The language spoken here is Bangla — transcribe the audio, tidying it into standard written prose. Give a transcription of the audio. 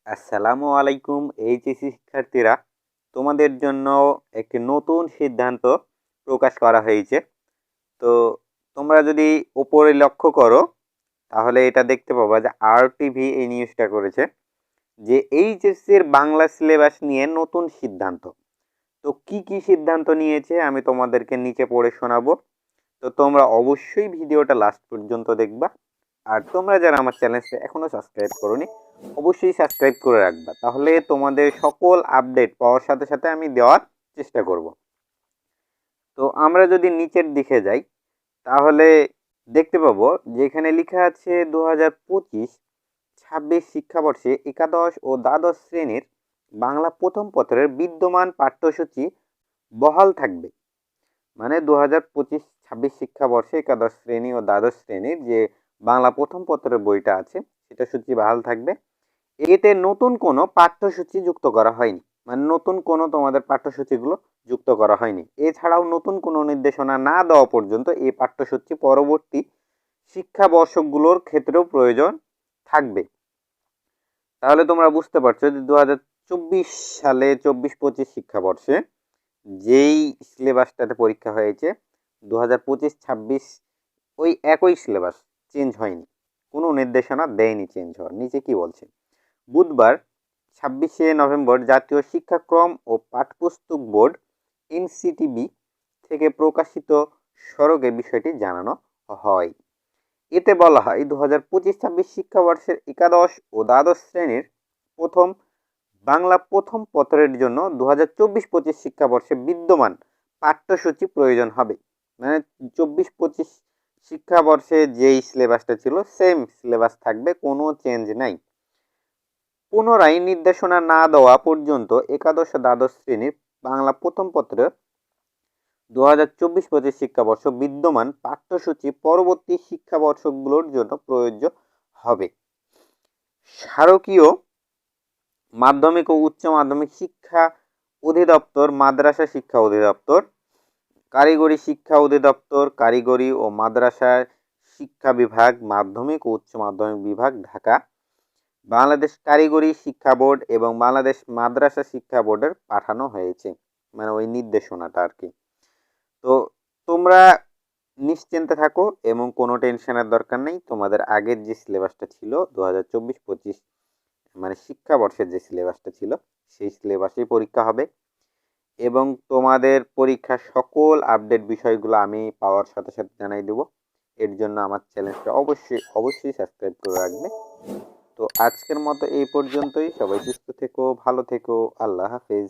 আসসালামু আলাইকুম এইচএসসি শিক্ষার্থীরা, তোমাদের জন্য একটি নতুন সিদ্ধান্ত প্রকাশ করা হয়েছে। তো তোমরা যদি উপরে লক্ষ্য করো তাহলে এটা দেখতে পাবা যে RTV এই নিউজটা করেছে যে এইচএসসির বাংলা সিলেবাস নিয়ে নতুন সিদ্ধান্ত। তো কি কি সিদ্ধান্ত নিয়েছে আমি তোমাদেরকে নিচে পড়ে শোনাবো। তো তোমরা অবশ্যই ভিডিওটা লাস্ট পর্যন্ত দেখবা। আর তোমরা যারা আমার চ্যানেলটা এখনো সাবস্ক্রাইব করোনি অবশ্যই সাবস্ক্রাইব করে রাখবা, তাহলে তোমাদের সকল আপডেট পাওয়ার সাথে সাথে আমি দেওয়ার চেষ্টা করব। তো আমরা যদি নিচের দিকে যাই তাহলে দেখতে পাবো যে এখানে লেখা আছে 2025-26 শিক্ষাবর্ষে একাদশ ও দ্বাদশ শ্রেণীর বাংলা প্রথম পত্রের বিদ্যমান পাঠ্যসূচি বহাল থাকবে। মানে 2025-26 শিক্ষাবর্ষে একাদশ শ্রেণী ও দ্বাদশ শ্রেণীর যে বাংলা প্রথম পত্রের বইটা আছে সেটা সূচি বহাল থাকবে। এতে নতুন কোনো পাঠ্যসূচি যুক্ত করা হয়নি, মানে নতুন কোনো তোমাদের পাঠ্যসূচিগুলো যুক্ত করা হয়নি। এছাড়াও নতুন কোনো নির্দেশনা না দেওয়া পর্যন্ত এই পাঠ্যসূচি পরবর্তী শিক্ষাবর্ষগুলোর ক্ষেত্রেও প্রয়োজন থাকবে। তাহলে তোমরা বুঝতে পারছো যে 2024 সালে 24-25 শিক্ষাবর্ষে যেই সিলেবাসটাতে পরীক্ষা হয়েছে 2025-26 ওই একই সিলেবাস, চেঞ্জ হয়নি, কোনো নির্দেশনা দেয়নি চেঞ্জ হওয়ার। নিচে কি বলছে, বুধবার 26শে নভেম্বর জাতীয় শিক্ষাক্রম ও পাঠ্যপুস্তক বোর্ড NCTB থেকে প্রকাশিত সড়কে বিষয়টি জানানো হয়। এতে বলা হয় 2025-26 শিক্ষাবর্ষের একাদশ ও দ্বাদশ শ্রেণীর প্রথম বাংলা প্রথম পত্রের জন্য 2024-25 শিক্ষাবর্ষে বিদ্যমান পাঠ্যসূচি প্রয়োজন হবে। মানে 24-25 শিক্ষাবর্ষে যেই সিলেবাসটা ছিল সেম সিলেবাস থাকবে, কোনো চেঞ্জ নাই। পুনরায় নির্দেশনা না দেওয়া পর্যন্ত একাদশ ও দ্বাদশ শ্রেণীর বাংলা প্রথম পত্রে 2024-25 শিক্ষাবর্ষ বিদ্যমান পাঠ্যসূচি পরবর্তী শিক্ষাবর্ষগুলোর জন্য প্রযোজ্য হবে। স্মারকীয় মাধ্যমিক ও উচ্চ মাধ্যমিক শিক্ষা অধিদপ্তর, মাদ্রাসা শিক্ষা অধিদপ্তর, কারিগরি শিক্ষা অধিদপ্তর, কারিগরি ও মাদ্রাসা শিক্ষা বিভাগ, মাধ্যমিক ও উচ্চ মাধ্যমিক বিভাগ, ঢাকা, বাংলাদেশ কারিগরি শিক্ষা বোর্ড এবং বাংলাদেশ মাদ্রাসা শিক্ষা বোর্ডের পাঠানো হয়েছে, মানে ওই নির্দেশনাটা আর কি। তো তোমরা নিশ্চিন্তে থাকো এবং কোনো টেনশনের দরকার নেই। তোমাদের আগের যে সিলেবাসটা ছিল 2024-25 মানে শিক্ষাবর্ষের যে সিলেবাসটা ছিল সেই সিলেবাসেই পরীক্ষা হবে এবং তোমাদের পরীক্ষার সকল আপডেট বিষয়গুলো আমি পাওয়ার সাথে সাথে জানাই দেবো। এর জন্য আমার চ্যানেলটা অবশ্যই সাবস্ক্রাইব করে রাখবে। তো আজকের মতো এই পর্যন্তই। সবাই সুস্থ থেকো, ভালো থেকো, আল্লাহ হাফেজ।